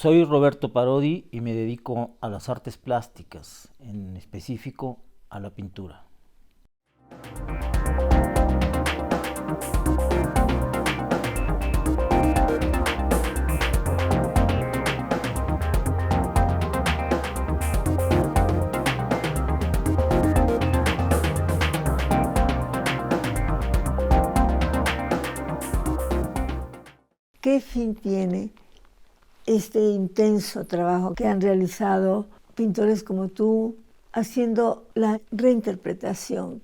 Soy Roberto Parodi y me dedico a las artes plásticas, en específico a la pintura. ¿Qué fin tiene este intenso trabajo que han realizado pintores como tú, haciendo la reinterpretación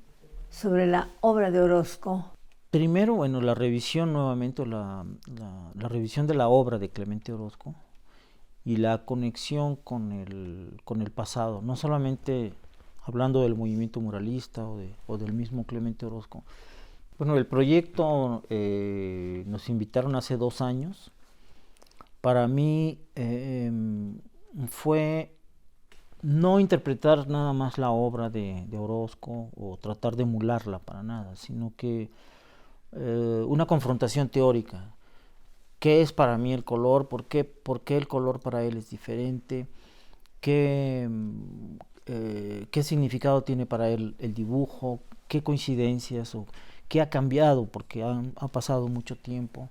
sobre la obra de Orozco? Primero, bueno, la revisión nuevamente, la revisión de la obra de Clemente Orozco y la conexión con el pasado, no solamente hablando del movimiento muralista o del mismo Clemente Orozco. Bueno, el proyecto nos invitaron hace 2 años. Para mí fue no interpretar nada más la obra de Orozco o tratar de emularla para nada, sino que una confrontación teórica. ¿Qué es para mí el color? ¿Por qué el color para él es diferente? ¿Qué significado tiene para él el dibujo? ¿Qué coincidencias o qué ha cambiado? Porque ha pasado mucho tiempo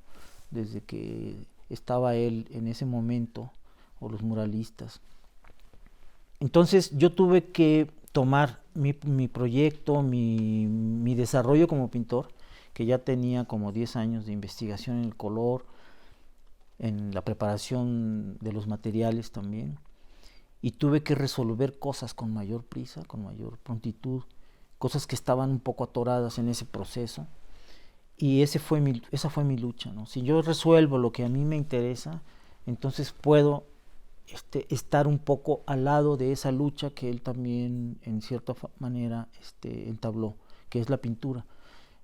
desde que estaba él en ese momento, o los muralistas. Entonces yo tuve que tomar mi proyecto, mi desarrollo como pintor, que ya tenía como 10 años de investigación en el color, en la preparación de los materiales también, y tuve que resolver cosas con mayor prisa, con mayor prontitud, cosas que estaban un poco atoradas en ese proceso, y esa fue mi lucha, ¿no? Si yo resuelvo lo que a mí me interesa, entonces puedo estar un poco al lado de esa lucha que él también en cierta manera entabló, que es la pintura.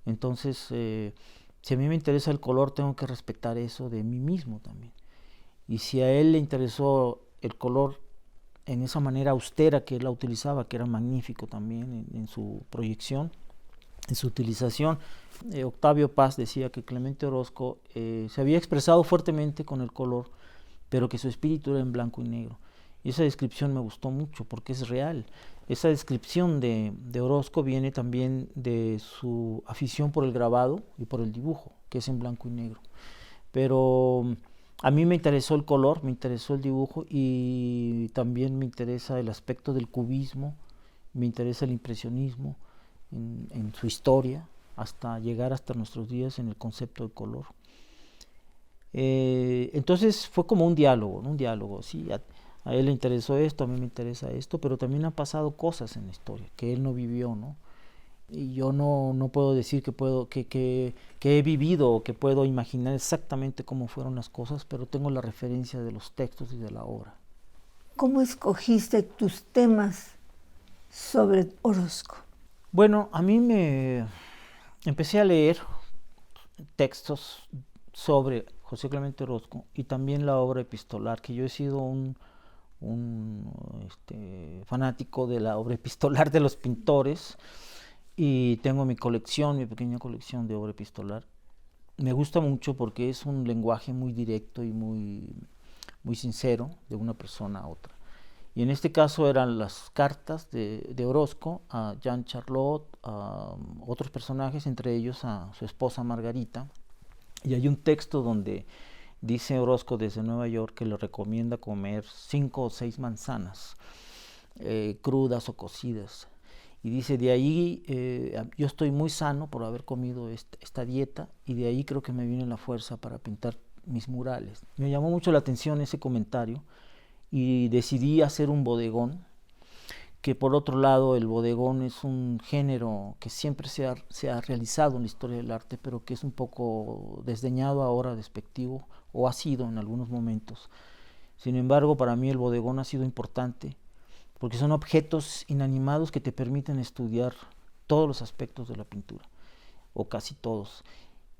Entonces, si a mí me interesa el color, tengo que respetar eso de mí mismo también. Y si a él le interesó el color en esa manera austera que él la utilizaba, que era magnífico también en su proyección, en su utilización, Octavio Paz decía que Clemente Orozco se había expresado fuertemente con el color, pero que su espíritu era en blanco y negro. Y esa descripción me gustó mucho porque es real. Esa descripción de Orozco viene también de su afición por el grabado y por el dibujo, que es en blanco y negro. Pero a mí me interesó el color, me interesó el dibujo y también me interesa el aspecto del cubismo, me interesa el impresionismo en su historia, hasta llegar hasta nuestros días en el concepto de color. Entonces fue como un diálogo, ¿no? Un diálogo, sí, a él le interesó esto, a mí me interesa esto, pero también han pasado cosas en la historia que él no vivió, ¿no? Y yo no puedo decir que he vivido o que puedo imaginar exactamente cómo fueron las cosas, pero tengo la referencia de los textos y de la obra. ¿Cómo escogiste tus temas sobre Orozco? Bueno, a mí me empecé a leer textos sobre José Clemente Orozco y también la obra epistolar, que yo he sido un fanático de la obra epistolar de los pintores y tengo mi pequeña colección de obra epistolar. Me gusta mucho porque es un lenguaje muy directo y muy sincero de una persona a otra. Y en este caso eran las cartas de Orozco a Jean Charlotte, a otros personajes, entre ellos a su esposa Margarita. Y hay un texto donde dice Orozco desde Nueva York que le recomienda comer 5 o 6 manzanas, crudas o cocidas. Y dice, de ahí yo estoy muy sano por haber comido esta dieta y de ahí creo que me viene la fuerza para pintar mis murales. Me llamó mucho la atención ese comentario y decidí hacer un bodegón, que por otro lado el bodegón es un género que siempre se ha realizado en la historia del arte, pero que es un poco desdeñado ahora, despectivo, o ha sido en algunos momentos. Sin embargo, para mí el bodegón ha sido importante, porque son objetos inanimados que te permiten estudiar todos los aspectos de la pintura, o casi todos.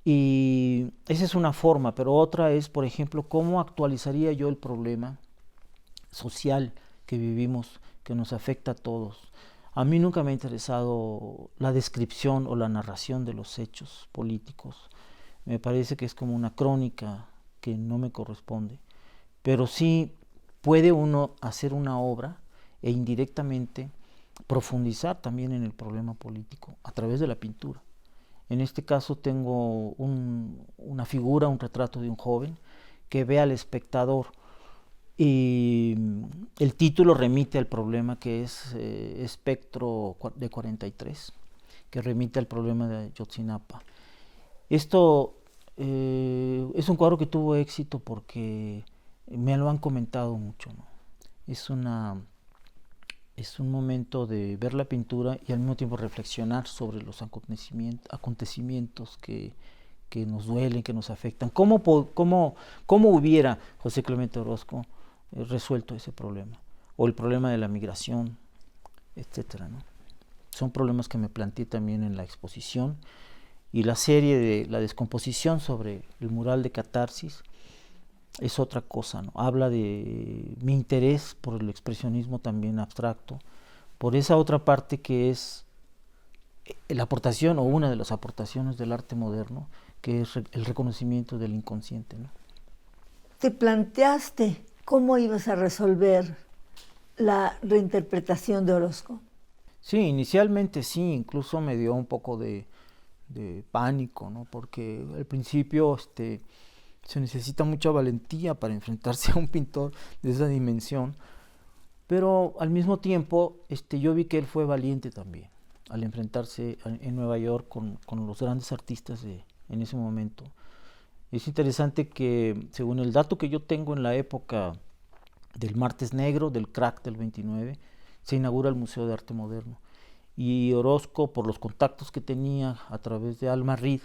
Y esa es una forma, pero otra es, por ejemplo, cómo actualizaría yo el problema social que vivimos, que nos afecta a todos. A mí nunca me ha interesado la descripción o la narración de los hechos políticos. Me parece que es como una crónica que no me corresponde, pero sí puede uno hacer una obra e indirectamente profundizar también en el problema político a través de la pintura. En este caso tengo una figura, un retrato de un joven que ve al espectador y el título remite al problema que es Espectro de 43, que remite al problema de Ayotzinapa. Esto es un cuadro que tuvo éxito porque me lo han comentado mucho, ¿no? Es un momento de ver la pintura y al mismo tiempo reflexionar sobre los acontecimientos que nos duelen, que nos afectan. ¿Cómo hubiera José Clemente Orozco resuelto ese problema? O el problema de la migración, etcétera, ¿no? Son problemas que me planteé también en la exposición. Y la serie de la descomposición sobre el mural de Catarsis es otra cosa, ¿no? Habla de mi interés por el expresionismo también abstracto, por esa otra parte que es la aportación o una de las aportaciones del arte moderno, que es el reconocimiento del inconsciente, ¿no? ¿Te planteaste cómo ibas a resolver la reinterpretación de Orozco? Sí, inicialmente sí, incluso me dio un poco de pánico, ¿no? Porque al principio se necesita mucha valentía para enfrentarse a un pintor de esa dimensión, pero al mismo tiempo yo vi que él fue valiente también al enfrentarse en Nueva York con los grandes artistas en ese momento. Es interesante que, según el dato que yo tengo, en la época del Martes Negro, del crack del 29, se inaugura el Museo de Arte Moderno. Y Orozco, por los contactos que tenía a través de Alma Reed,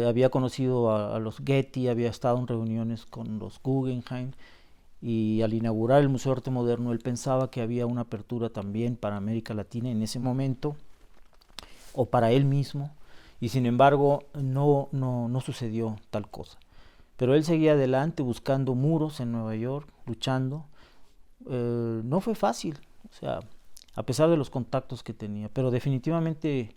había conocido a los Getty, había estado en reuniones con los Guggenheim, y al inaugurar el Museo de Arte Moderno él pensaba que había una apertura también para América Latina en ese momento, o para él mismo, y sin embargo no sucedió tal cosa. Pero él seguía adelante buscando muros en Nueva York, luchando. No fue fácil, o sea, a pesar de los contactos que tenía, pero definitivamente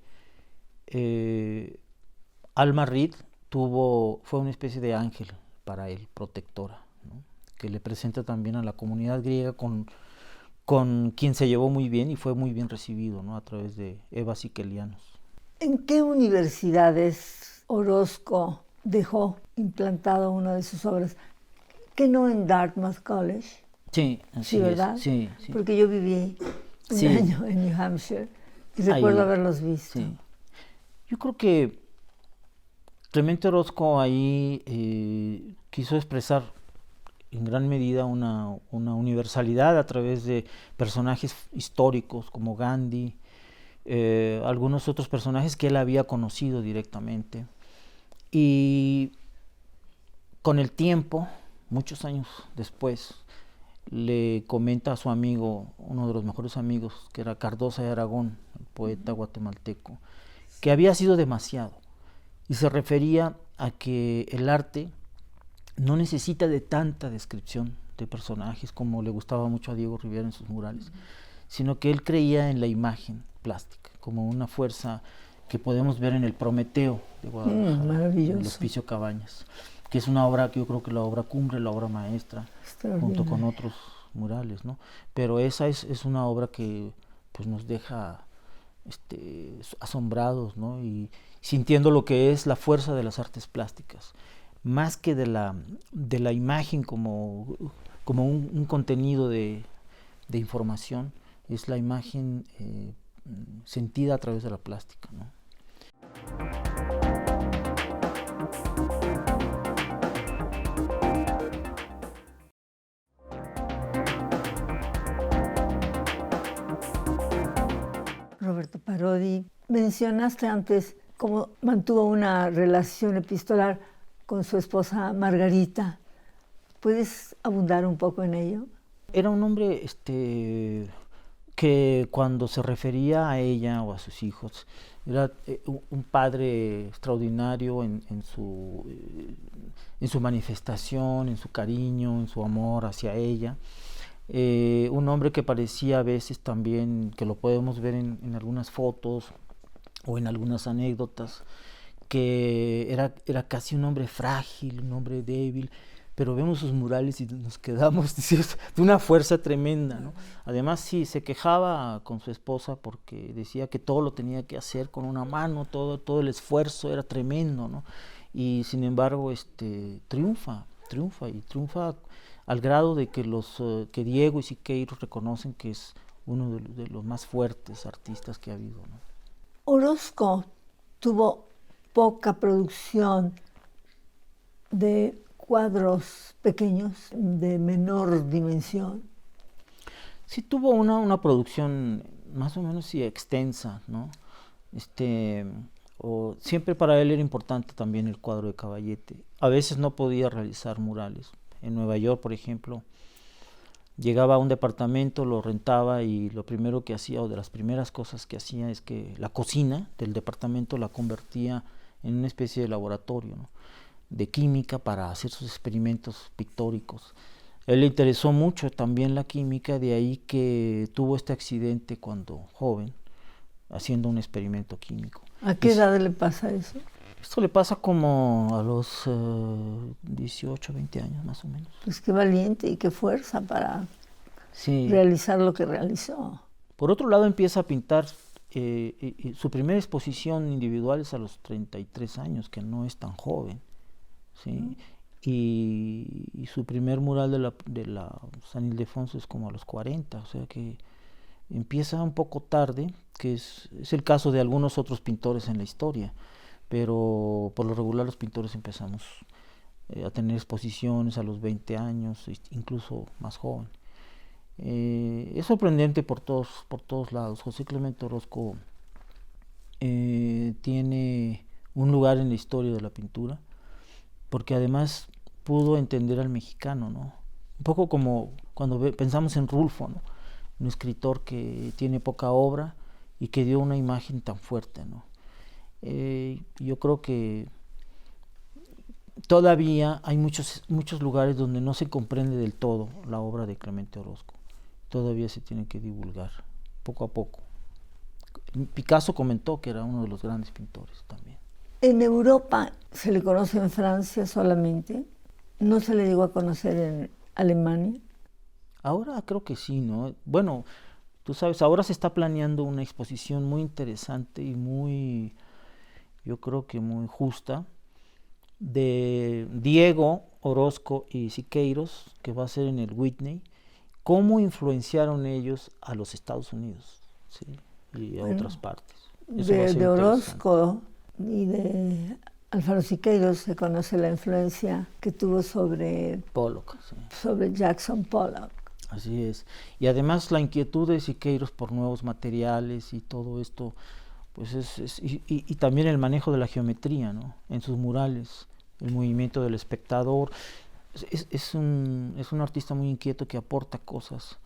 Alma Reed fue una especie de ángel para él, protectora, ¿no? Que le presenta también a la comunidad griega con quien se llevó muy bien y fue muy bien recibido, ¿no? A través de Eva Sikelianos. ¿En qué universidades Orozco dejó implantado una de sus obras? ¿Que no en Dartmouth College? Sí, así sí, ¿verdad? Es. Sí, sí. Porque yo viví un año en New Hampshire y recuerdo haberlos visto. Sí. Yo creo que Clemente Orozco ahí quiso expresar en gran medida una universalidad a través de personajes históricos como Gandhi, algunos otros personajes que él había conocido directamente. Y con el tiempo, muchos años después, le comenta a su amigo, uno de los mejores amigos, que era Cardosa de Aragón, el poeta guatemalteco, que había sido demasiado. Y se refería a que el arte no necesita de tanta descripción de personajes como le gustaba mucho a Diego Rivera en sus murales, sino que él creía en la imagen plástica como una fuerza que podemos ver en el Prometeo de Guadalajara, en el Hospicio Cabañas, que es una obra que yo creo que la obra cumbre, la obra maestra, junto con otros murales, ¿no? Pero esa es una obra que pues nos deja asombrados, ¿no? Y sintiendo lo que es la fuerza de las artes plásticas, más que de la imagen como un contenido de información, es la imagen sentida a través de la plástica, ¿no? Roberto Parodi, mencionaste antes cómo mantuvo una relación epistolar con su esposa Margarita. ¿Puedes abundar un poco en ello? Era un hombre que cuando se refería a ella o a sus hijos, era un padre extraordinario en su manifestación, en su cariño, en su amor hacia ella. Un hombre que parecía a veces también, que lo podemos ver en algunas fotos o en algunas anécdotas, que era casi un hombre frágil, un hombre débil, pero vemos sus murales y nos quedamos de una fuerza tremenda, ¿no? Además, sí, se quejaba con su esposa porque decía que todo lo tenía que hacer con una mano, todo el esfuerzo era tremendo, ¿no? Y sin embargo, triunfa al grado de que que Diego y Siqueiros reconocen que es uno de los más fuertes artistas que ha habido, ¿no? Orozco tuvo poca producción de cuadros pequeños, de menor dimensión. Sí tuvo una producción más o menos sí, extensa, ¿no? Siempre para él era importante también el cuadro de Caballete. A veces no podía realizar murales. En Nueva York, por ejemplo, llegaba a un departamento, lo rentaba y lo primero que hacía, o de las primeras cosas que hacía, es que la cocina del departamento la convertía en una especie de laboratorio, ¿no? De química para hacer sus experimentos pictóricos. A él le interesó mucho también la química, de ahí que tuvo este accidente cuando joven, haciendo un experimento químico. ¿A qué edad le pasa eso? Esto le pasa como a los 18, 20 años más o menos. Pues qué valiente y qué fuerza para sí. realizar lo que realizó. Por otro lado, empieza a pintar su primera exposición individual es a los 33 años, que no es tan joven, ¿sí? Y su primer mural de la San Ildefonso es como a los 40, o sea que empieza un poco tarde, que es el caso de algunos otros pintores en la historia, pero por lo regular los pintores empezamos a tener exposiciones a los 20 años, incluso más joven. Es sorprendente por todos lados. José Clemente Orozco tiene un lugar en la historia de la pintura, porque además pudo entender al mexicano, ¿no? Un poco como cuando pensamos en Rulfo, ¿no? Un escritor que tiene poca obra y que dio una imagen tan fuerte, ¿no? Yo creo que todavía hay muchos lugares donde no se comprende del todo la obra de Clemente Orozco. Todavía se tiene que divulgar poco a poco. Picasso comentó que era uno de los grandes pintores también. En Europa se le conoce en Francia solamente, no se le llegó a conocer en Alemania. Ahora creo que sí, ¿no? Bueno, tú sabes, ahora se está planeando una exposición muy interesante y muy, yo creo que muy justa, de Diego Orozco y Siqueiros, que va a ser en el Whitney, cómo influenciaron ellos a los Estados Unidos, ¿sí? Y a otras partes. De Orozco y de Alfaro Siqueiros se conoce la influencia que tuvo sobre Pollock, sí. Sobre Jackson Pollock. Así es. Y además la inquietud de Siqueiros por nuevos materiales y todo esto, pues y también el manejo de la geometría, ¿no? En sus murales, el movimiento del espectador. Es un artista muy inquieto que aporta cosas.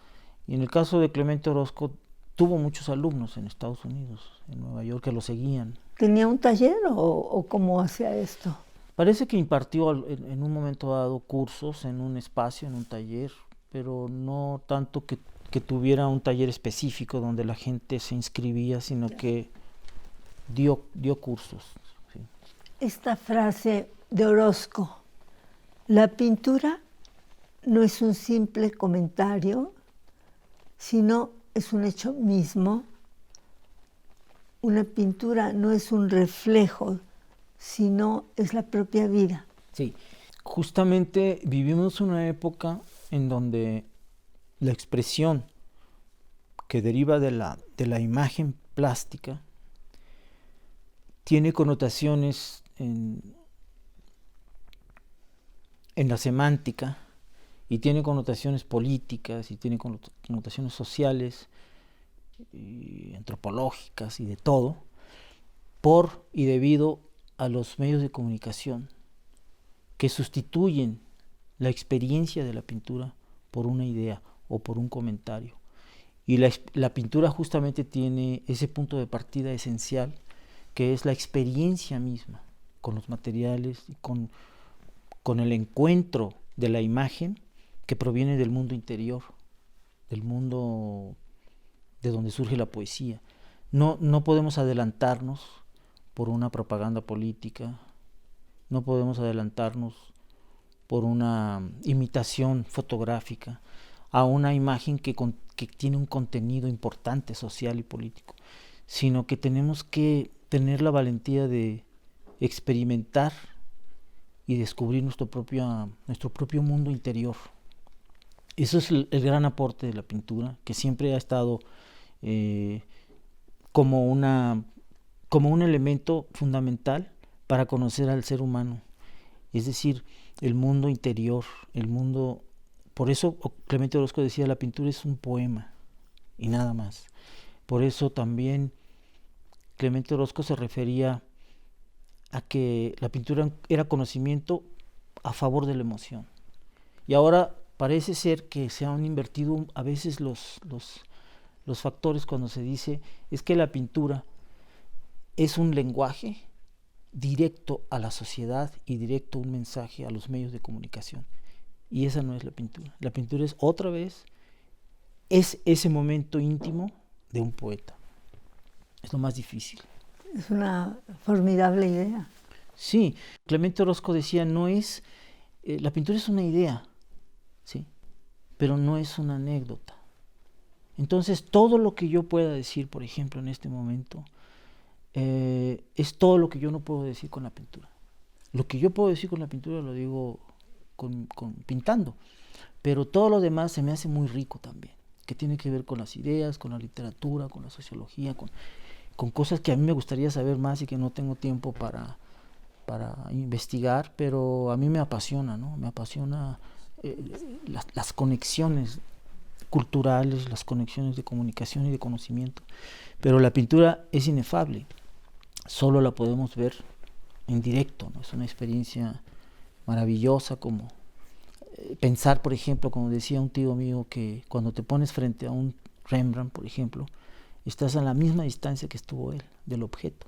Y en el caso de Clemente Orozco, tuvo muchos alumnos en Estados Unidos, en Nueva York, que lo seguían. ¿Tenía un taller o cómo hacía esto? Parece que impartió en un momento dado cursos en un espacio, en un taller, pero no tanto que tuviera un taller específico donde la gente se inscribía, sino que dio cursos. Sí. Esta frase de Orozco: la pintura no es un simple comentario, sino es un hecho mismo. Una pintura no es un reflejo, sino es la propia vida. Sí, justamente vivimos una época en donde la expresión que deriva de la imagen plástica tiene connotaciones en la semántica, y tiene connotaciones políticas, y tiene connotaciones sociales, y antropológicas, y de todo, por y debido a los medios de comunicación que sustituyen la experiencia de la pintura por una idea o por un comentario. Y la pintura justamente tiene ese punto de partida esencial, que es la experiencia misma con los materiales, con el encuentro de la imagen que proviene del mundo interior, del mundo de donde surge la poesía. No podemos adelantarnos por una propaganda política, no podemos adelantarnos por una imitación fotográfica a una imagen que tiene un contenido importante social y político, sino que tenemos que tener la valentía de experimentar y descubrir nuestro propio mundo interior. Eso es el gran aporte de la pintura, que siempre ha estado como un elemento fundamental para conocer al ser humano, es decir, el mundo interior, el mundo. Por eso Clemente Orozco decía, la pintura es un poema y nada más. Por eso también Clemente Orozco se refería a que la pintura era conocimiento a favor de la emoción. Y ahora parece ser que se han invertido a veces los factores cuando se dice es que la pintura es un lenguaje directo a la sociedad y directo un mensaje a los medios de comunicación. Y esa no es la pintura. La pintura es otra vez, es ese momento íntimo de un poeta. Es lo más difícil. Es una formidable idea. Sí, Clemente Orozco decía, la pintura es una idea, ¿sí? Pero no es una anécdota. Entonces, todo lo que yo pueda decir, por ejemplo, en este momento, es todo lo que yo no puedo decir con la pintura. Lo que yo puedo decir con la pintura lo digo pintando, pero todo lo demás se me hace muy rico también, que tiene que ver con las ideas, con la literatura, con la sociología, con cosas que a mí me gustaría saber más y que no tengo tiempo para investigar, pero a mí me apasiona, ¿no? Me apasiona las conexiones culturales, las conexiones de comunicación y de conocimiento, pero la pintura es inefable, solo la podemos ver en directo, ¿no? Es una experiencia maravillosa, como pensar, por ejemplo, como decía un tío mío, que cuando te pones frente a un Rembrandt, por ejemplo, estás a la misma distancia que estuvo él del objeto.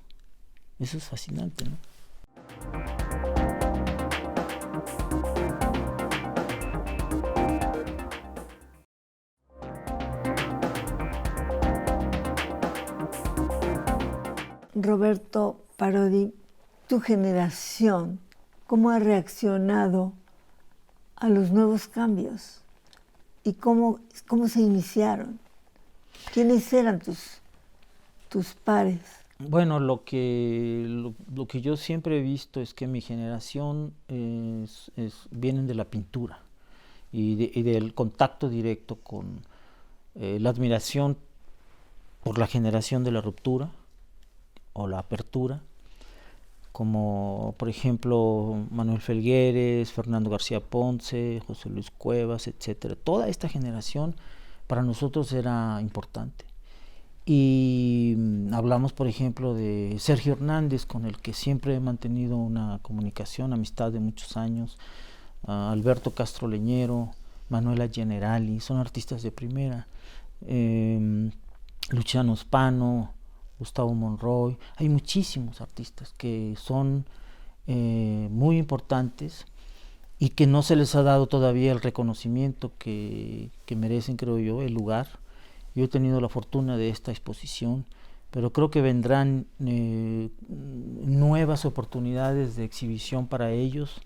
Eso es fascinante, ¿no? Roberto Parodi, tu generación, ¿cómo ha reaccionado a los nuevos cambios? ¿Y cómo se iniciaron? ¿Quiénes eran tus pares? Bueno, lo que yo siempre he visto es que mi generación vienen de la pintura y del contacto directo con la admiración por la generación de la ruptura o la apertura, como por ejemplo Manuel Felgueres, Fernando García Ponce, José Luis Cuevas, etcétera. Toda esta generación para nosotros era importante. Y hablamos, por ejemplo, de Sergio Hernández, con el que siempre he mantenido una comunicación, amistad de muchos años, Alberto Castro Leñero, Manuela Generali, son artistas de primera, Luciano Spano, Gustavo Monroy. Hay muchísimos artistas que son muy importantes y que no se les ha dado todavía el reconocimiento que merecen, creo yo, el lugar. Yo he tenido la fortuna de esta exposición, pero creo que vendrán nuevas oportunidades de exhibición para ellos,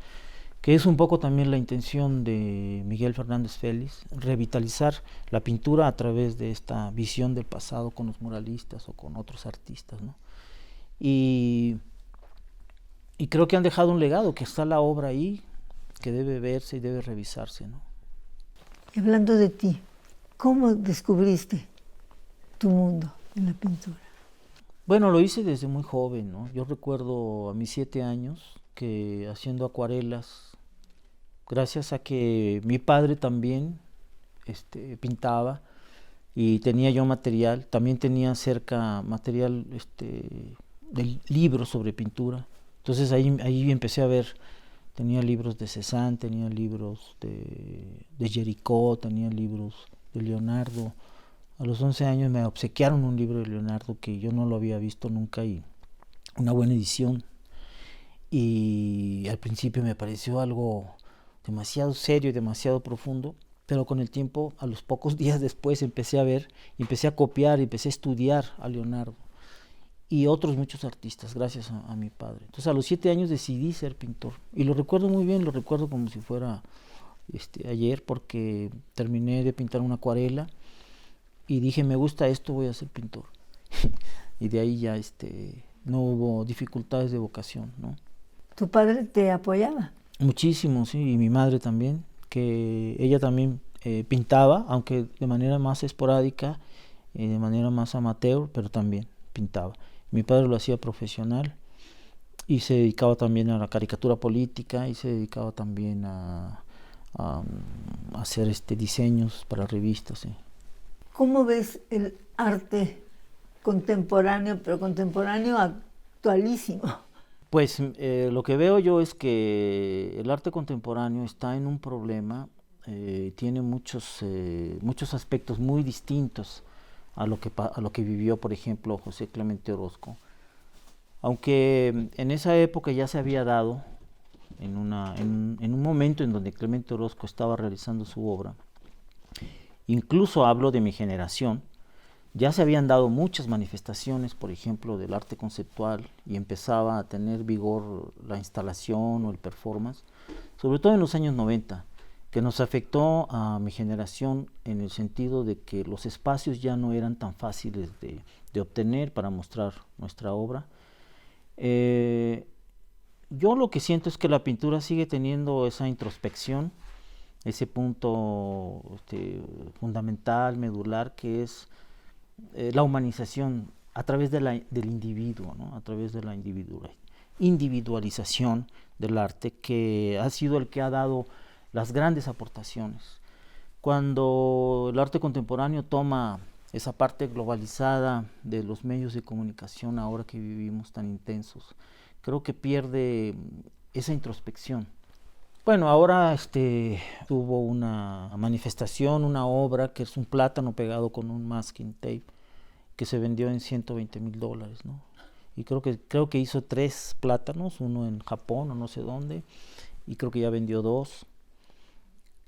que es un poco también la intención de Miguel Fernández Félix, revitalizar la pintura a través de esta visión del pasado con los muralistas o con otros artistas, ¿no? Y creo que han dejado un legado, que está la obra ahí, que debe verse y debe revisarse, ¿no? Hablando de ti, ¿cómo descubriste tu mundo en la pintura? Bueno, lo hice desde muy joven, ¿no? Yo recuerdo a mis 7 años que haciendo acuarelas, gracias a que mi padre también pintaba y tenía yo material, también tenía cerca material de libros sobre pintura. Entonces ahí empecé a ver, tenía libros de Cézanne, tenía libros de Géricault, tenía libros de Leonardo. A los 11 años me obsequiaron un libro de Leonardo que yo no lo había visto nunca, y una buena edición. Y al principio me pareció algo demasiado serio y demasiado profundo, pero con el tiempo, a los pocos días después, empecé a ver, empecé a copiar, empecé a estudiar a Leonardo. y otros muchos artistas, gracias a mi padre. Entonces a los 7 años decidí ser pintor, y lo recuerdo muy bien, lo recuerdo como si fuera ayer, porque terminé de pintar una acuarela y dije, me gusta esto, voy a ser pintor. Y de ahí ya no hubo dificultades de vocación, ¿no? ¿Tu padre te apoyaba? Muchísimo, sí, y mi madre también, que ella también pintaba, aunque de manera más esporádica, de manera más amateur, pero también pintaba. Mi padre lo hacía profesional y se dedicaba también a la caricatura política, y se dedicaba también a hacer diseños para revistas. Sí. ¿Cómo ves el arte contemporáneo, pero contemporáneo actualísimo? Pues lo que veo yo es que el arte contemporáneo está en un problema, tiene muchos aspectos muy distintos a lo que vivió, por ejemplo, José Clemente Orozco. Aunque en esa época ya se había dado, en un momento en donde Clemente Orozco estaba realizando su obra, incluso hablo de mi generación, ya se habían dado muchas manifestaciones, por ejemplo, del arte conceptual, y empezaba a tener vigor la instalación o el performance, sobre todo en los años 90, que nos afectó a mi generación en el sentido de que los espacios ya no eran tan fáciles de obtener para mostrar nuestra obra. Yo lo que siento es que la pintura sigue teniendo esa introspección, ese punto fundamental, medular, que es la humanización a través del individuo, ¿no? A través de la individualización del arte, que ha sido el que ha dado las grandes aportaciones. Cuando el arte contemporáneo toma esa parte globalizada de los medios de comunicación ahora que vivimos tan intensos, creo que pierde esa introspección. Bueno, ahora hubo una manifestación, una obra que es un plátano pegado con un masking tape que se vendió en $120,000, ¿no? Y creo que hizo 3 plátanos, uno en Japón o no sé dónde, y creo que ya vendió 2.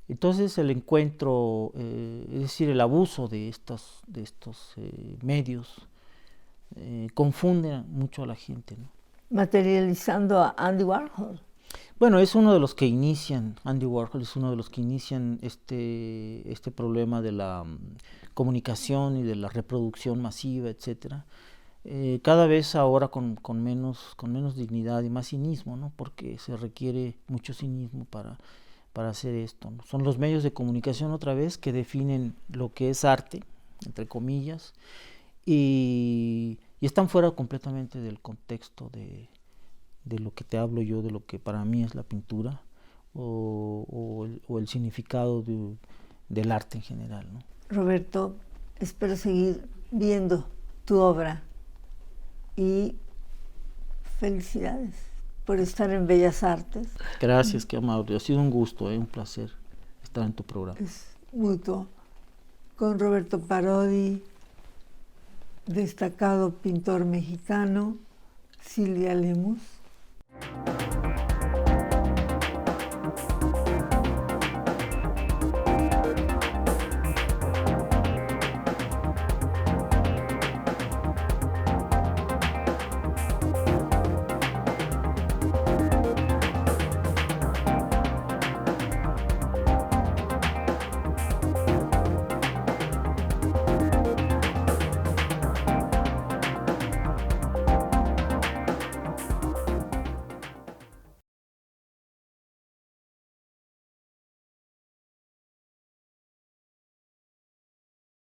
Entonces el encuentro, es decir, el abuso de estos medios confunde mucho a la gente, ¿no? Materializando a Andy Warhol. Bueno, es uno de los que inician, Andy Warhol es uno de los que inician este problema de la comunicación y de la reproducción masiva, etcétera. Cada vez ahora con menos dignidad y más cinismo, ¿no? Porque se requiere mucho cinismo para hacer esto, ¿no? Son los medios de comunicación otra vez que definen lo que es arte, entre comillas, y están fuera completamente del contexto de lo que te hablo yo, de lo que para mí es la pintura o el significado del arte en general, ¿no? Roberto, espero seguir viendo tu obra y felicidades por estar en Bellas Artes. Gracias, qué amable. Ha sido un gusto, un placer estar en tu programa. Es mutuo. Con Roberto Parodi, destacado pintor mexicano, Silvia Lemus.